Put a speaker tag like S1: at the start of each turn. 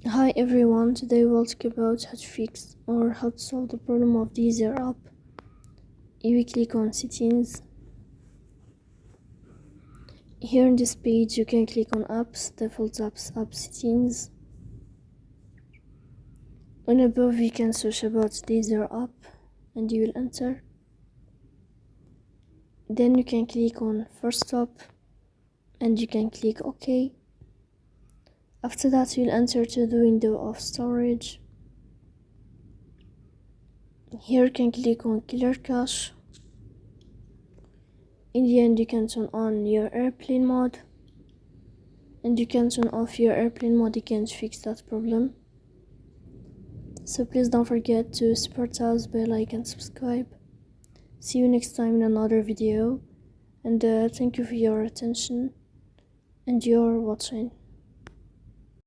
S1: Hi everyone, today we'll talk about how to fix or how to solve the problem of Deezer app. If we click on settings, here in this page you can click on apps, default apps, app settings. On above you can search about Deezer app and you will enter. Then you can click on first stop and you can click OK. After that you'll enter to the window of storage. Here you can click on clear cache. In the end you can turn on your airplane mode and you can turn off your airplane mode again to fix that problem. So please don't forget to support us by like and subscribe. See you next time in another video, and thank you for your attention and your watching.